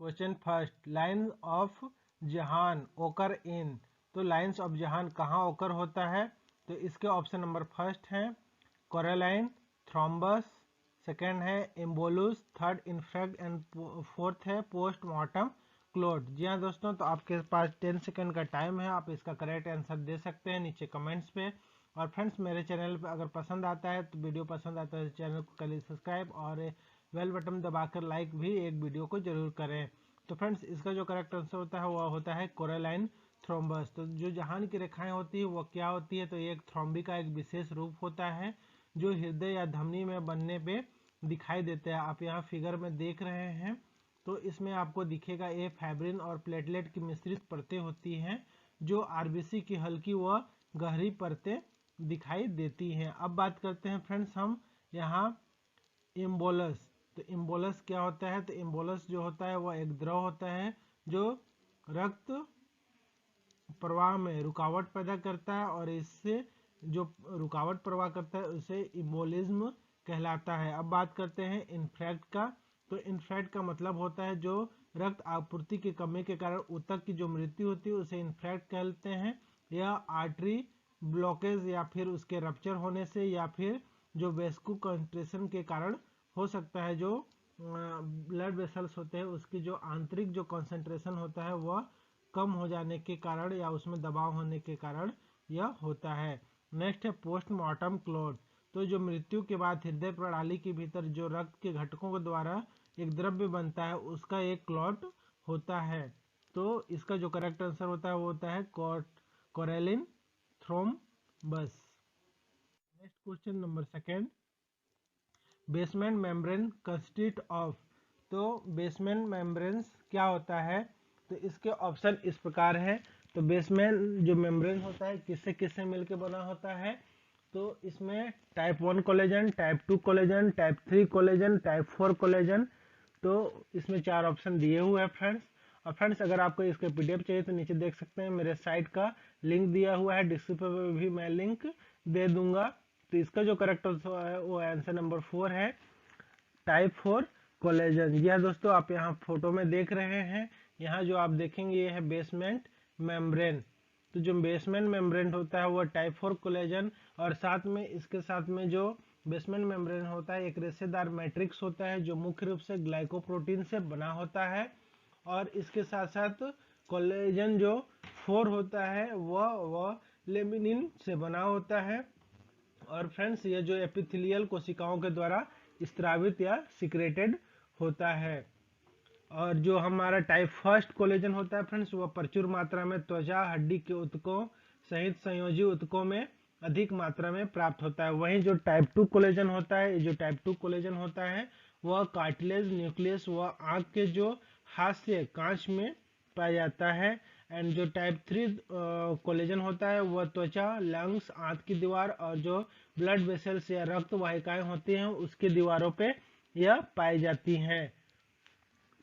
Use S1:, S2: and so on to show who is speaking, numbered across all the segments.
S1: Question first, lines of जहान ओकर इन। तो लाइन्स ऑफ जहान कहाँ ओकर होता है? तो इसके ऑप्शन नंबर फर्स्ट है कोरेलाइन, थ्रोम्बस, सेकेंड है एम्बोलुस, थर्ड इन्फेक्ट एंड फोर्थ है पोस्टमार्टम क्लोट। जी हाँ दोस्तों, तो आपके पास 10 सेकंड का टाइम है, आप इसका करेक्ट आंसर दे सकते हैं नीचे कमेंट्स पे। और फ्रेंड्स, मेरे चैनल पे अगर पसंद आता है तो वीडियो पसंद आता है तो चैनल को कर लीजिए सब्सक्राइब और बेल बटन दबाकर लाइक भी एक वीडियो को जरूर करें। तो फ्रेंड्स, इसका जो करेक्ट आंसर होता है वह होता है कोरेलाइन थ्रोम्बस। तो जो जहान की रेखाएं होती है वो क्या होती है? तो ये एक थ्रोम्बी का एक विशेष रूप होता है जो हृदय या धमनी में बनने पे दिखाई देते हैं। आप यहाँ फिगर में देख रहे हैं, तो इसमें आपको दिखेगा ये फाइब्रिन और प्लेटलेट की मिश्रित परतें होती हैं जो आरबीसी की हल्की व गहरी परतें दिखाई देती हैं। अब बात करते हैं फ्रेंड्स हम यहाँ इम्बोलस। तो इम्बोलस क्या होता है? तो इम्बोलस जो होता है वह एक द्रव होता है जो रक्त प्रवाह में रुकावट पैदा करता है और इससे जो रुकावट प्रवाह करता है उसे इम्बोलिज्म कहलाता है। अब बात करते हैं इन्फेक्ट का। तो इन्फेक्ट का मतलब होता है जो रक्त आपूर्ति की कमी के कारण ऊतक की जो मृत्यु होती है उसे इन्फेक्ट कहते हैं। यह आर्टरी ब्लॉकेज या फिर उसके रप्चर होने से या फिर जो वेस्कू कंट्रेशन के कारण हो सकता है। जो ब्लड वेसल्स होते हैं उसकी जो आंतरिक जो कंसंट्रेशन होता है वह कम हो जाने के कारण या उसमें दबाव होने के कारण यह होता है। नेक्स्ट है पोस्टमार्टम क्लॉट। तो जो मृत्यु के बाद हृदय प्रणाली के भीतर जो रक्त के घटकों के द्वारा एक द्रव्य बनता है उसका एक क्लॉट होता है। तो इसका जो करेक्ट आंसर होता है वो होता है coralline thrombus. Next question number second, basement membrane consist of. तो बेसमेंट मेम्ब्रेन्स क्या होता है? तो इसके ऑप्शन इस प्रकार है। तो बेसमेंट जो मेम्ब्रेन होता है किससे किससे मिलकर बना होता है? तो इसमें type 1 collagen, type 2 collagen, type 3 collagen, type 4 collagen. तो इसमें 4 ऑप्शन दिए हुए हैं फ्रेंड्स। और फ्रेंड्स, अगर आपको इसके पीडीएफ चाहिए तो नीचे देख सकते हैं मेरे साइट का लिंक दिया हुआ है, डिस्क्रिप्शन में भी मैं लिंक दे दूंगा। तो इसका जो करेक्ट आंसर है वो आंसर नंबर 4 है टाइप 4 कोलेजन। जी हाँ दोस्तों, आप यहाँ फोटो में देख रहे हैं, यहाँ जो आप देखेंगे ये है बेसमेंट मेम्ब्रेन। तो जो बेसमेंट मेम्ब्रेन होता है वो टाइप 4 कोलेजन और साथ में इसके साथ में जो बेसमेंट मेम्ब्रेन होता है एक रेशेदार मैट्रिक्स होता है जो मुख्य रूप से ग्लाइकोप्रोटीन से बना होता है। और इसके साथ साथ कोलेजन जो 4 होता है वह लेमिनिन से बना होता है। और फ्रेंड्स, ये जो एपिथेलियल कोशिकाओं के द्वारा स्त्रावित या सिक्रेटेड होता है। और जो हमारा टाइप फर्स्ट कोलेजन होता है फ्रेंड्स वह प्रचुर मात्रा में त्वचा हड्डी के ऊतकों सहित संयोजी ऊतकों में अधिक मात्रा में प्राप्त होता है। वहीं जो टाइप 2 कोलेजन होता है, जो टाइप 2 कोलेजन होता है वह कार्टिलेज, न्यूक्लियस व आंख के जो हास्य कांच में पाया जाता है। एंड जो टाइप 3 कोलेजन होता है वह त्वचा, लंग्स, आंत की दीवार और जो ब्लड वेसल्स या रक्त वाहिकाएं होती हैं उसकी दीवारों पे यह पाई जाती हैं।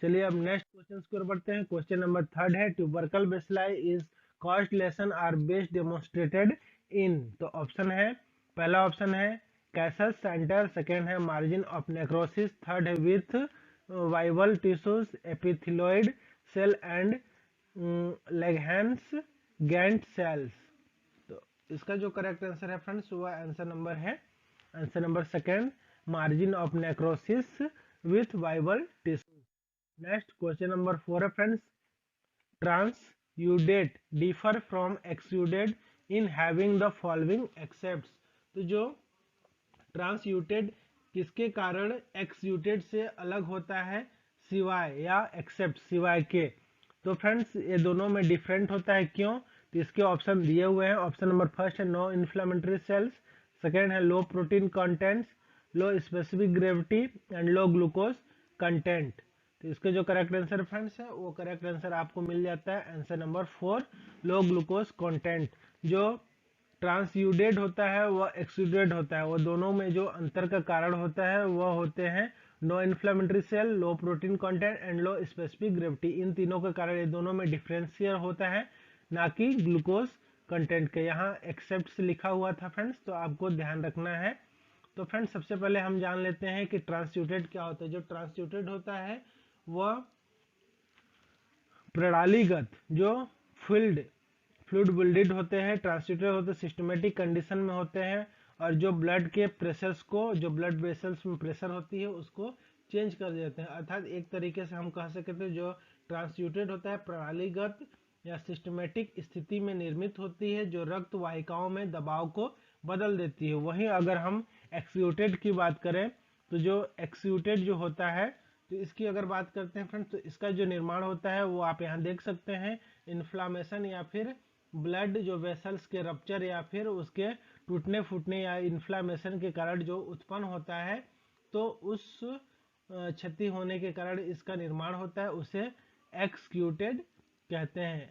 S1: चलिए अब नेक्स्ट क्वेश्चन की ओर बढ़ते हैं। क्वेश्चन नंबर थर्ड है tubercle bacilli is caseous lesion are best demonstrated in. तो ऑप्शन है, पहला ऑप्शन है कैसस सेंटर, सेकेंड है मार्जिन ऑफ नेक्रोसिस, थर्ड है with viable tissues, epithelioid cell and Langhans giant cells. तो इसका जो करेक्ट आंसर है फ्रेंड्स वह आंसर नंबर है answer number second, margin of necrosis with viable tissue. Next question number 4 है friends, transudate differ from एक्सयूडेड in having the following excepts. तो जो ट्रांसयूटेड किसके कारण एक्सयूटेड से अलग होता है सिवाय या एक्सेप्ट सिवाय के? तो फ्रेंड्स, ये दोनों में डिफरेंट होता है, क्यों? तो इसके ऑप्शन दिए हुए हैं। ऑप्शन नंबर फर्स्ट है नो इन्फ्लेमेटरी सेल्स, सेकेंड है low protein contents, low specific gravity and low glucose content. तो इसके जो करेक्ट आंसर फ्रेंड्स है वो करेक्ट आंसर आपको मिल जाता है आंसर नंबर 4 लो ग्लूकोज कंटेंट। जो ट्रांसयूडेड होता है वह एक्सयूडेड होता है, वो दोनों में जो अंतर का कारण होता है वह होते हैं no inflammatory cell, low protein content and low specific gravity. इन तीनों के कारण ये दोनों में डिफरेंशियल होता है, ना कि ग्लूकोज कंटेंट के। यहाँ एक्सेप्ट लिखा हुआ था फ्रेंड्स, तो आपको ध्यान रखना है। तो फ्रेंड्स, सबसे पहले हम जान लेते हैं कि ट्रांसयूटेड क्या होता है। जो ट्रांसयूटेड होता है वह प्रणालीगत जो फ्लूइड बिल्डेड होते हैं, ट्रांसल्यूटेड होते हैं, सिस्टमेटिक कंडीशन में होते हैं, और जो ब्लड के प्रेशर्स को, जो ब्लड वेसल्स में प्रेशर होती है उसको चेंज कर देते हैं। अर्थात एक तरीके से हम कह सकते हैं जो ट्रांसल्यूटेड होता है प्रणालीगत या सिस्टमेटिक स्थिति में निर्मित होती है, जो रक्त वाहिकाओं में दबाव को बदल देती है। वहीं अगर हम एक्सियूटेड की बात करें तो जो एक्सियूटेड जो होता है, तो इसकी अगर बात करते हैं फ्रेंड्स, तो इसका जो निर्माण होता है वो आप यहाँ देख सकते हैं, इन्फ्लामेशन या फिर ब्लड जो वेसल्स के रप्चर या फिर उसके टूटने फूटने या इन्फ्लामेशन के कारण जो उत्पन्न होता है, तो उस क्षति होने के कारण इसका निर्माण होता है, उसे एक्सक्यूटेड कहते हैं।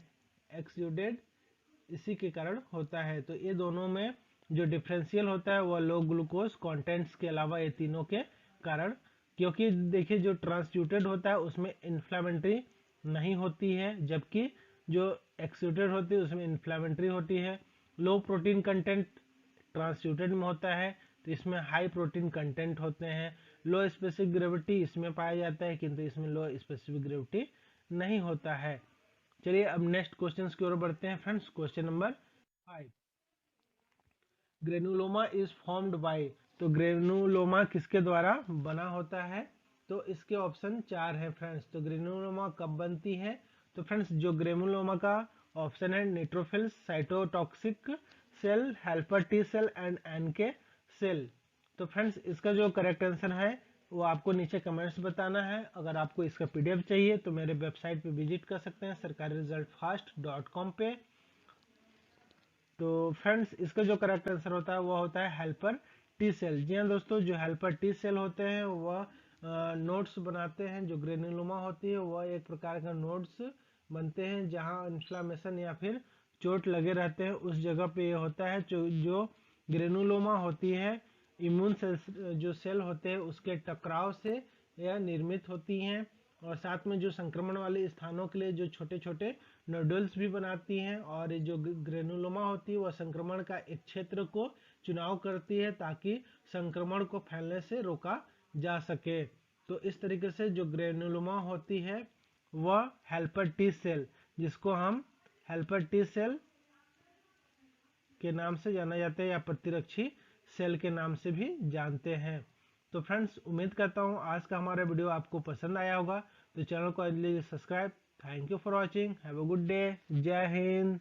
S1: एक्सक्यूटेड इसी के कारण होता है। तो ये दोनों में जो डिफरेंशियल होता है वो लो ग्लूकोज कंटेंट्स के अलावा ये तीनों के कारण, क्योंकि देखिए जो ट्रांसल्यूटेड होता है उसमें इन्फ्लेमेटरी नहीं होती है, जबकि जो एक्सक्यूटेड होती है उसमें इन्फ्लेमेटरी होती है। लो प्रोटीन कंटेंट ट्रांसल्यूटेड में होता है, तो इसमें हाई प्रोटीन कंटेंट होते हैं। लो स्पेसिफिक ग्रेविटी इसमें पाया जाता है, किंतु इसमें लो स्पेसिफिक ग्रेविटी नहीं होता है। चलिए अब नेक्स्ट क्वेश्चन की ओर बढ़ते हैं friends. Question number 5, granuloma is formed by, तो ग्रेनुलोमा किसके द्वारा बना होता है? तो इसके ऑप्शन 4 हैं फ्रेंड्स। तो ग्रेनुलोमा कब बनती है? तो फ्रेंड्स जो ग्रेनुलोमा का ऑप्शन है, neutrophils, cytotoxic cell, helper T cell and NK cell. तो फ्रेंड्स इसका जो करेक्ट आंसर है वो आपको नीचे कमेंट्स बताना है। अगर आपको इसका पीडीएफ चाहिए तो मेरे वेबसाइट पे विजिट कर सकते हैं sarkariresultfast.com पे। तो फ्रेंड्स इसका जो करेक्ट आंसर होता है वो होता है हेल्पर टी सेल। जी हाँ दोस्तों, जो हेल्पर टी सेल होते हैं वह नोड्स बनाते हैं। जो ग्रेनुलोमा होती है वह एक प्रकार का नोड्स बनते हैं जहाँ इन्फ्लामेशन या फिर चोट लगे रहते हैं, उस जगह पे ये होता है। जो ग्रेनुलोमा होती है इम्यून सेल्स जो सेल होते हैं उसके टकराव से यह निर्मित होती हैं, और साथ में जो संक्रमण वाले स्थानों के लिए जो छोटे छोटे नोडल्स भी बनाती हैं। और जो ग्रेनुलोमा होती है वह संक्रमण का एक क्षेत्र को चुनाव करती है ताकि संक्रमण को फैलने से रोका जा सके। तो इस तरीके से जो ग्रेनुलोमा होती है वह हेल्पर टी सेल, जिसको हम हेल्पर टी सेल के नाम से जाना जाता है या प्रतिरक्षी सेल के नाम से भी जानते हैं। तो फ्रेंड्स उम्मीद करता हूँ आज का हमारा वीडियो आपको पसंद आया होगा। तो चैनल को लीजिए subscribe. Thank you for watching, have a good day, जय हिंद।